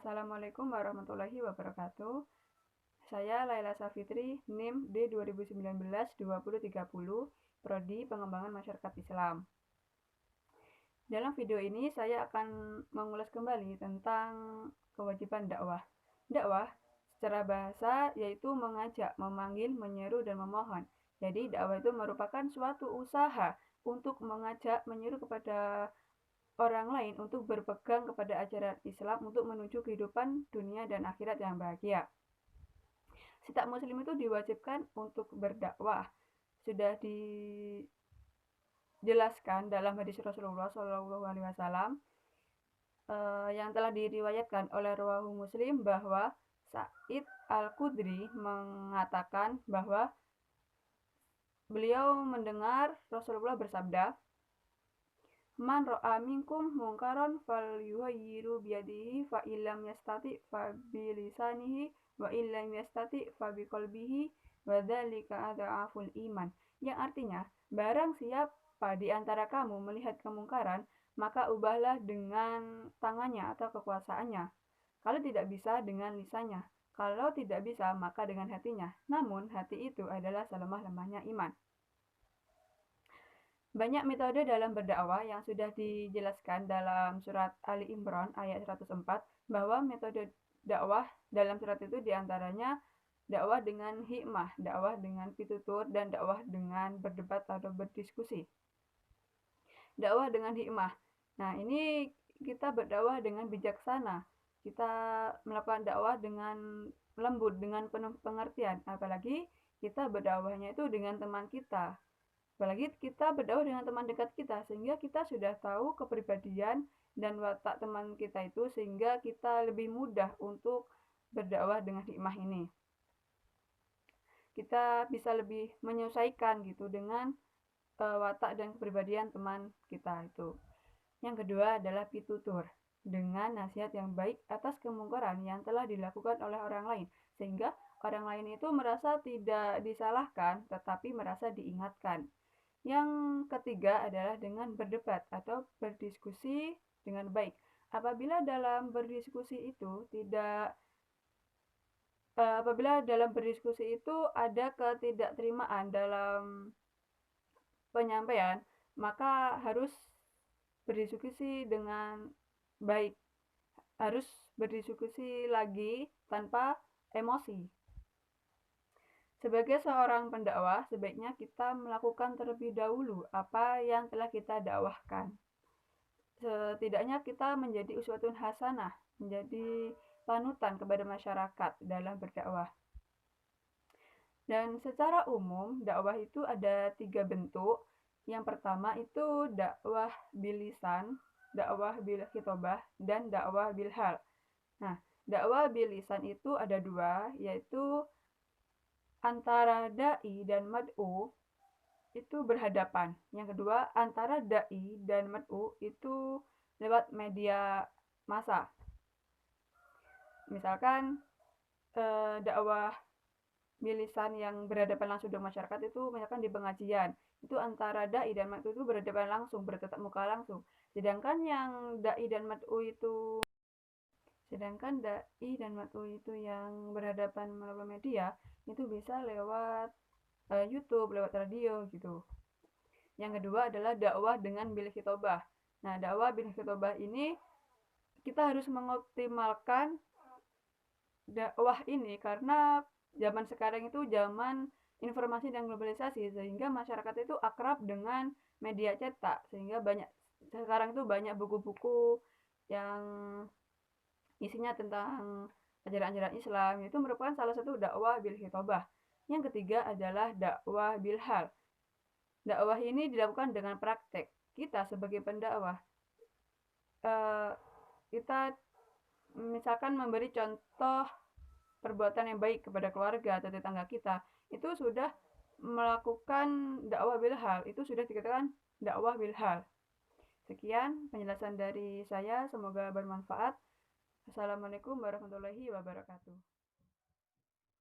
Assalamualaikum warahmatullahi wabarakatuh. Saya Laila Safitri, NIM D 2019-2030, Prodi Pengembangan Masyarakat Islam. Dalam video ini saya akan mengulas kembali tentang kewajiban dakwah. Dakwah secara bahasa yaitu mengajak, memanggil, menyeru, dan memohon. Jadi dakwah itu merupakan suatu usaha untuk mengajak, menyeru kepada orang lain untuk berpegang kepada ajaran Islam untuk menuju kehidupan dunia dan akhirat yang bahagia. Setiap muslim itu diwajibkan untuk berdakwah. Sudah dijelaskan dalam hadis Rasulullah SAW yang telah diriwayatkan oleh rawahu Muslim bahwa Sa'id Al-Khudri mengatakan bahwa beliau mendengar Rasulullah bersabda, "Man ra'a minkum munkaron falyughayyiru biyadihi fa illam yastati fa bilisanihi wa illam yastati fa biqalbihi wa dzalika adhaful iman." Yang artinya, barang siapa di antara kamu melihat kemungkaran, maka ubahlah dengan tangannya atau kekuasaannya. Kalau tidak bisa, dengan lisannya. Kalau tidak bisa, maka dengan hatinya. Namun, hati itu adalah selemah-lemahnya iman. Banyak metode dalam berdakwah yang sudah dijelaskan dalam surat Ali Imran ayat 104 bahwa metode dakwah dalam surat itu diantaranya dakwah dengan hikmah, dakwah dengan pitutur, dan dakwah dengan berdebat atau berdiskusi. Dakwah dengan hikmah. Nah, ini kita berdakwah dengan bijaksana. Kita melakukan dakwah dengan lembut, dengan penuh pengertian. Apalagi kita berdakwahnya itu dengan teman kita. Apalagi kita berdakwah dengan teman dekat kita, sehingga kita sudah tahu kepribadian dan watak teman kita itu, sehingga kita lebih mudah untuk berdakwah dengan hikmah ini. Kita bisa lebih menyesuaikan gitu dengan watak dan kepribadian teman kita itu. Yang kedua adalah pitutur, dengan nasihat yang baik atas kemungkaran yang telah dilakukan oleh orang lain, sehingga orang lain itu merasa tidak disalahkan, tetapi merasa diingatkan. Yang ketiga adalah dengan berdebat atau berdiskusi dengan baik. Apabila dalam berdiskusi itu ada ketidakterimaan dalam penyampaian, maka harus berdiskusi dengan baik. Harus berdiskusi lagi tanpa emosi. Sebagai seorang pendakwah, sebaiknya kita melakukan terlebih dahulu apa yang telah kita dakwahkan. Setidaknya kita menjadi uswatun hasanah, menjadi panutan kepada masyarakat dalam berdakwah. Dan secara umum, dakwah itu ada 3 bentuk. Yang pertama itu dakwah bil lisan, dakwah bil khitobah, dan dakwah bil hal. Nah, dakwah bil lisan itu ada 2, yaitu antara dai dan mad'u itu berhadapan. Yang kedua, antara dai dan mad'u itu lewat media massa. Misalkan dakwah bilisan yang berhadapan langsung dengan masyarakat itu misalkan di pengajian. Itu antara dai dan mad'u itu berhadapan langsung, bertatap muka langsung. Sedangkan dai dan mad'u itu yang berhadapan melalui media itu bisa lewat YouTube, lewat radio gitu. Yang kedua adalah dakwah dengan bil khitobah. Nah, dakwah bil khitobah ini kita harus mengoptimalkan dakwah ini karena zaman sekarang itu zaman informasi dan globalisasi, sehingga masyarakat itu akrab dengan media cetak, sehingga sekarang itu banyak buku-buku yang isinya tentang ajaran-ajaran Islam. Itu merupakan salah satu dakwah bil khitobah. Yang ketiga adalah dakwah bil hal. Dakwah ini dilakukan dengan praktek. Kita sebagai pendakwah, kita misalkan memberi contoh perbuatan yang baik kepada keluarga atau tetangga kita, itu sudah melakukan dakwah bil hal. Itu sudah dikatakan dakwah bil hal. Sekian penjelasan dari saya, semoga bermanfaat. Assalamualaikum warahmatullahi wabarakatuh.